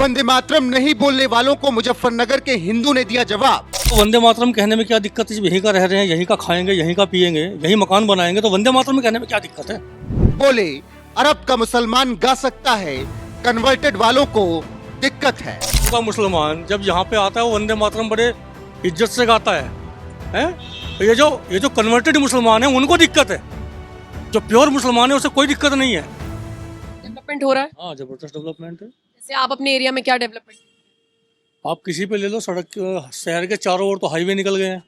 वंदे मातरम नहीं बोलने वालों को मुजफ्फरनगर के हिंदू ने दिया जवाब। तो वंदे मातरम कहने में क्या दिक्कत है? जब यहीं का रह रहे हैं, यहीं का खाएंगे, यहीं का पिएंगे, यहीं मकान बनाएंगे, तो वंदे मातरम कहने में क्या दिक्कत है? बोले अरब का मुसलमान गा सकता है, कन्वर्टेड वालों को दिक्कत है। का मुसलमान जब यहाँ पे आता है वो वंदे मातरम बड़े इज्जत से गाता है, हैं? तो ये जो कन्वर्टेड मुसलमान है उनको दिक्कत है। जो प्योर मुसलमान है उसे कोई दिक्कत नहीं है। डेवलपमेंट हो रहा है। हाँ, जबरदस्त डेवलपमेंट है। जैसे आप अपने एरिया में क्या डेवलपमेंट? आप किसी पे ले लो, सड़क शहर के चारों ओर तो हाईवे निकल गए हैं।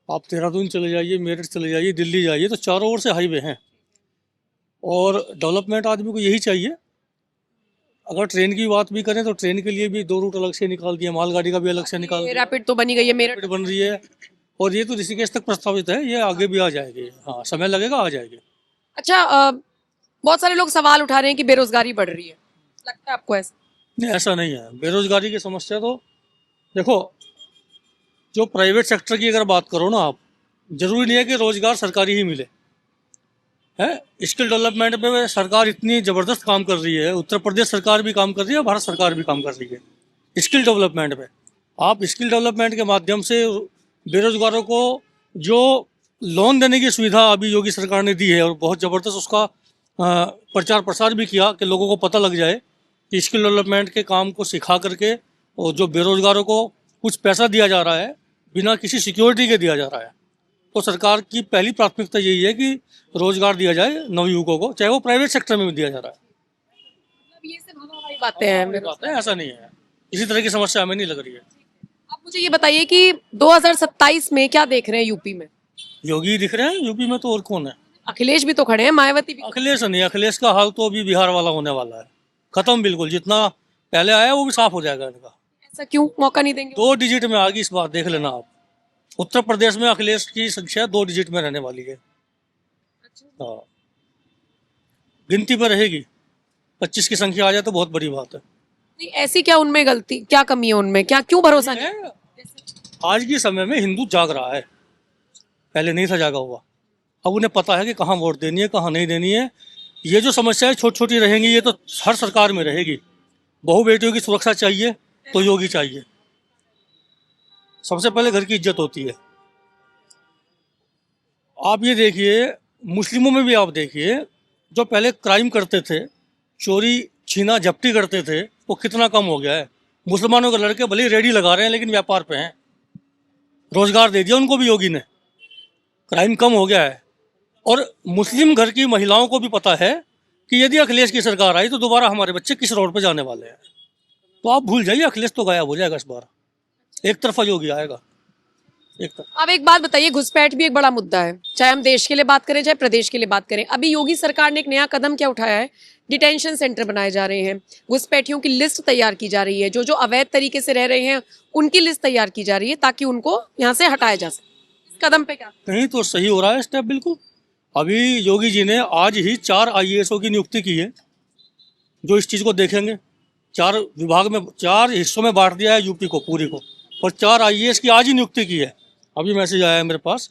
आप देहरादून चले जाइए, मेरठ चले जाइए, दिल्ली जाइए, तो चारों ओर से हाईवे हैं। और डेवलपमेंट आदमी को यही चाहिए। अगर ट्रेन की बात भी करें तो ट्रेन के लिए भी 2 रूट अलग से निकाल दिए, मालगाड़ी का भी अलग से निकाल दिया, रैपिड तो बनी गई है, मेरठ बन रही है। और ये तो ऋषिकेश तक प्रस्तावित है, ये आगे भी आ जाएगी। हाँ, समय लगेगा, आ जाएगी। अच्छा, बहुत सारे लोग सवाल उठा रहे हैं कि बेरोजगारी बढ़ रही है, लगता है आपको ऐसा? नहीं, ऐसा नहीं है। बेरोजगारी की समस्या तो देखो, जो प्राइवेट सेक्टर की अगर बात करो ना आप, जरूरी नहीं है कि रोजगार सरकारी ही मिले, है। स्किल डेवलपमेंट पे सरकार इतनी ज़बरदस्त काम कर रही है, उत्तर प्रदेश सरकार भी काम कर रही है, भारत सरकार भी काम कर रही है स्किल डेवलपमेंट पे। आप स्किल डेवलपमेंट के माध्यम से बेरोजगारों को जो लोन देने की सुविधा अभी योगी सरकार ने दी है, और बहुत ज़बरदस्त उसका प्रचार प्रसार भी किया कि लोगों को पता लग जाए कि स्किल डेवलपमेंट के काम को सिखा करके, और जो बेरोजगारों को कुछ पैसा दिया जा रहा है, बिना किसी सिक्योरिटी के दिया जा रहा है। तो सरकार की पहली प्राथमिकता यही है कि रोजगार दिया जाए नवयुवकों को, चाहे वो प्राइवेट सेक्टर में भी दिया जा रहा है। मतलब ये सिर्फ हवाई बातें हैं। बात है, ऐसा नहीं है। इसी तरह की समस्या हमें नहीं लग रही है। आप मुझे ये बताइए कि 2027 में क्या देख रहे हैं यूपी में? योगी दिख रहे हैं यूपी में, तो और कौन है? अखिलेश भी तो खड़े हैं, मायावती भी। अखिलेश नहीं, अखिलेश का हाल तो अभी बिहार वाला होने वाला है, खत्म बिल्कुल। जितना पहले आया वो भी साफ हो जाएगा इनका। ऐसा क्यों? मौका नहीं देंगे? 2 डिजिट में आ गई इस बार, देख लेना आप। उत्तर प्रदेश में अखिलेश की संख्या 2 डिजिट में रहने वाली है। हाँ, गिनती पर रहेगी। 25 की संख्या आ जाए तो बहुत बड़ी बात है। नहीं, ऐसी क्या उनमें गलती, क्या कमी है उनमें, क्या क्यों भरोसा नहीं? है, आज के समय में हिंदू जाग रहा है, पहले नहीं था जागा हुआ। अब उन्हें पता है कि कहाँ वोट देनी है, कहाँ नहीं देनी है। ये जो समस्याएं छोटी छोटी रहेंगी, ये तो हर सरकार में रहेगी। बहू बेटियों की सुरक्षा चाहिए तो योगी चाहिए। सबसे पहले घर की इज्जत होती है। आप ये देखिए, मुस्लिमों में भी आप देखिए, जो पहले क्राइम करते थे, चोरी छीना झपटी करते थे, वो कितना कम हो गया है। मुसलमानों के लड़के भले ही रेडी लगा रहे हैं, लेकिन व्यापार पे हैं। रोजगार दे दिया उनको भी योगी ने, क्राइम कम हो गया है। और मुस्लिम घर की महिलाओं को भी पता है कि यदि अखिलेश की सरकार आई तो दोबारा हमारे बच्चे किस रोड पे जाने वाले हैं। तो आप भूल जाइए, अखिलेश तो गायब हो जाएगा इस बार, एक तरफा योगी आएगा, एक तरफ। अब एक बात बताइए, घुसपैठ भी एक बड़ा मुद्दा है, चाहे हम देश के लिए बात करें, चाहे प्रदेश के लिए बात करें। अभी योगी सरकार ने एक नया कदम क्या उठाया है? डिटेंशन सेंटर बनाए जा रहे हैं, घुसपैठियों की लिस्ट तैयार की जा रही है, जो जो अवैध तरीके से रह रहे हैं उनकी लिस्ट तैयार की जा रही है, ताकि उनको यहाँ से हटाया जा सके। इस कदम पे क्या? नहीं तो सही हो रहा है स्टेप, बिल्कुल। अभी योगी जी ने आज ही 4 IASओं की नियुक्ति की है, जो इस चीज़ को देखेंगे। 4 विभाग में, 4 हिस्सों में बांट दिया है यूपी को पूरी को, और 4 IAS की आज ही नियुक्ति की है। अभी मैसेज आया है मेरे पास।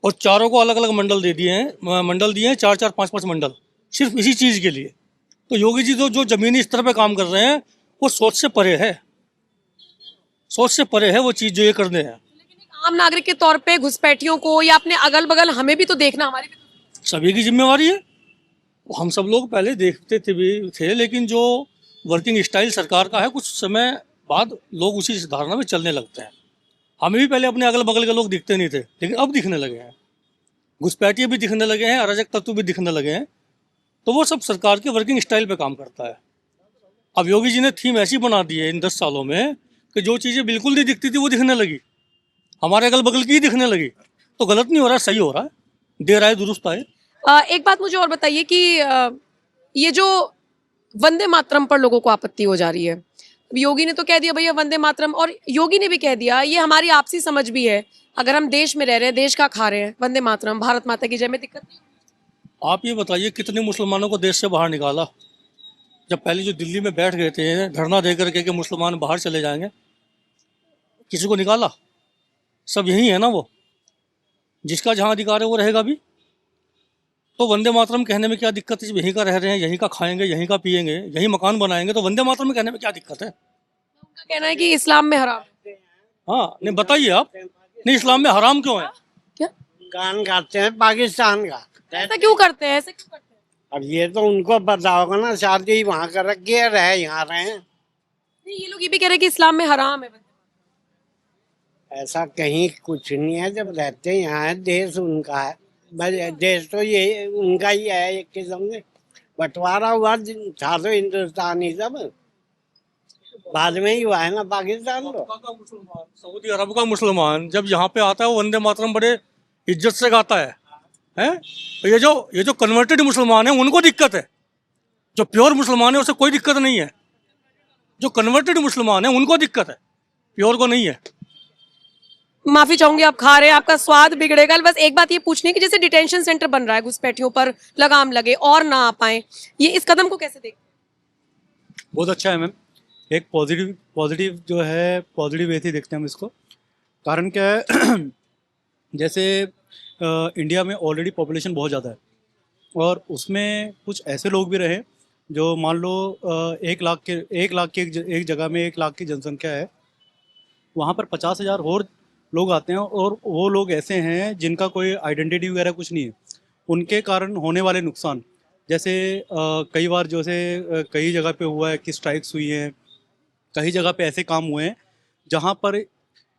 और चारों को अलग अलग मंडल दे दिए हैं, मंडल दिए हैं 4-4, 5-5 मंडल, सिर्फ इसी चीज़ के लिए। तो योगी जी तो जो जमीनी स्तर पे काम कर रहे हैं, वो सोच से परे है, सोच से परे है वो चीज़ जो ये करने हैं। लेकिन एक आम नागरिक के तौर पे घुसपैठियों को या अपने अगल बगल हमें भी तो देखना, हमारी भी तो सभी की जिम्मेवारी है। हम सब लोग पहले देखते थे, लेकिन जो वर्किंग स्टाइल सरकार का है, कुछ समय बाद लोग उसी धारणा में चलने लगते हैं। हमें भी पहले अपने अगल बगल के लोग दिखते नहीं थे, लेकिन अब दिखने लगे हैं। घुसपैठिए भी दिखने लगे हैं, अराजक तत्व भी दिखने लगे हैं। तो वो सब सरकार के वर्किंग स्टाइल पे काम करता है। अब योगी जी ने थीम ऐसी बना दी है इन 10 सालों में कि जो चीज़ें बिल्कुल नहीं दिखती थी वो दिखने लगी, हमारे अगल बगल की ही दिखने लगी। तो गलत नहीं हो रहा, सही हो रहा है, देर आए दुरुस्त आए। एक बात मुझे और बताइए कि ये जो वंदे मातरम पर लोगों को आपत्ति हो जा रही है, योगी ने तो कह दिया भैया वंदे मातरम, और योगी ने भी कह दिया ये हमारी आपसी समझ भी है, अगर हम देश में रह रहे हैं, देश का खा रहे हैं, वंदे मातरम, भारत माता की जय में दिक्कत नहीं। आप ये बताइए, कितने मुसलमानों को देश से बाहर निकाला? जब पहले जो दिल्ली में बैठ गए थे धरना दे करके कि मुसलमान बाहर चले जाएंगे, किसी को निकाला? सब यही है ना, वो जिसका जहाँ अधिकार है वो रहेगा भी। तो वंदे मातरम कहने में क्या दिक्कत है? जब यहीं का रह रहे हैं, यहीं का खाएंगे, यहीं का पिएंगे, यहीं मकान बनाएंगे, तो वंदे मातरम कहने में क्या दिक्कत है? उनका कहना है कि इस्लाम में हराम है। हाँ, नहीं बताइए आप, नहीं इस्लाम में हराम क्यों है? क्या गान गाते हैं पाकिस्तान का। ऐसा क्यों करते हैं, ऐसे क्यों करते हैं? अब ये तो उनको पता होगा ना, शादी वहाँ कर रखी है, रहे यहाँ रहे। नहीं, ये लोग ये भी कह रहे हैं कि इस्लाम में हराम है। ऐसा कहीं कुछ नहीं है, जब रहते हैं यहाँ है, देश उनका है। बस देश तो ये उनका ही है, एक किस्म से बंटवारा हुआ था तो हिंदुस्तानी सब बाद में ही हुआ है ना पाकिस्तान तो। सऊदी अरब का मुसलमान जब यहाँ पे आता है, वो वंदे मातरम बड़े इज्जत से गाता है, हैं? तो ये जो कन्वर्टेड मुसलमान है उनको दिक्कत है। जो प्योर मुसलमान है उसे कोई दिक्कत नहीं है। जो कन्वर्टेड मुसलमान है उनको दिक्कत है, प्योर को नहीं है। माफी चाहूंगी, आप खा रहे हैं, आपका स्वाद बिगड़ेगा। बस एक बात ये पूछनी है कि जैसे डिटेंशन सेंटर बन रहा है, घुसपैठियों पर लगाम लगे और ना आ पाए, ये इस कदम को कैसे देखते हैं? बहुत अच्छा है मैम। एक पॉजिटिव जो है, पॉजिटिव वे से देखते हैं हम इसको। कारण क्या है जैसे इंडिया में ऑलरेडी पॉपुलेशन बहुत ज़्यादा है, और उसमें कुछ ऐसे लोग भी रहे जो मान लो 1 लाख की एक जगह में 1 लाख की जनसंख्या है, वहाँ पर 50,000 और लोग आते हैं, और वो लोग ऐसे हैं जिनका कोई आइडेंटिटी वगैरह कुछ नहीं है। उनके कारण होने वाले नुकसान, जैसे कई बार जैसे कई जगह पे हुआ है कि स्ट्राइक्स हुई हैं, कई जगह पे ऐसे काम हुए हैं जहाँ पर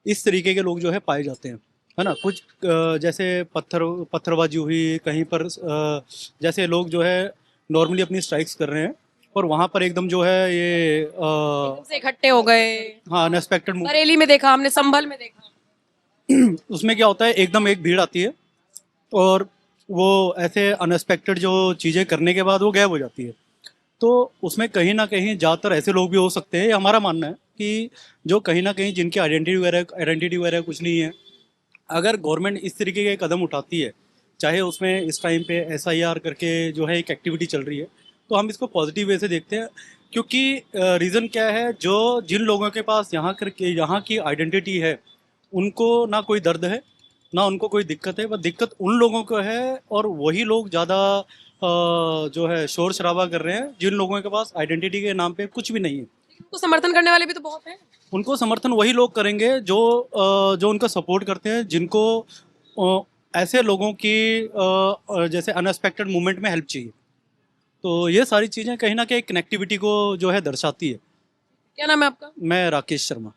इस तरीके के लोग जो है पाए जाते हैं, है ना। कुछ जैसे पत्थरबाजी हुई कहीं पर, जैसे लोग जो है नॉर्मली अपनी स्ट्राइक्स कर रहे हैं, और वहाँ पर एकदम जो है ये एकदम से इकट्ठे हो गए। हाँ, अनएक्सपेक्टेड बरेली में देखा हमने, संभल में देखा। उसमें क्या होता है, एकदम एक भीड़ आती है और वो ऐसे अनएक्सपेक्टेड जो चीज़ें करने के बाद वो गायब हो जाती है। तो उसमें कहीं ना कहीं ज़्यादातर ऐसे लोग भी हो सकते हैं, ये हमारा मानना है, कि जो कहीं ना कहीं जिनकी आइडेंटिटी वगैरह कुछ नहीं है। अगर गवर्नमेंट इस तरीके के कदम उठाती है, चाहे उसमें इस टाइम पे SIR करके जो है एक एक्टिविटी चल रही है, तो हम इसको पॉजिटिव वे से देखते हैं। क्योंकि रीज़न क्या है, जो जिन लोगों के पास यहाँ की आइडेंटिटी है, उनको ना कोई दर्द है, ना उनको कोई दिक्कत है। बस दिक्कत उन लोगों को है, और वही लोग ज़्यादा जो है शोर शराबा कर रहे हैं, जिन लोगों के पास आइडेंटिटी के नाम पे कुछ भी नहीं है। उनको समर्थन करने वाले भी तो बहुत हैं। उनको समर्थन वही लोग करेंगे जो उनका सपोर्ट करते हैं, जिनको ऐसे लोगों की जैसे अनएक्सपेक्टेड मूवमेंट में हेल्प चाहिए। तो ये सारी चीज़ें कहीं ना कहीं कनेक्टिविटी को जो है दर्शाती है। क्या नाम है आपका? मैं राकेश शर्मा।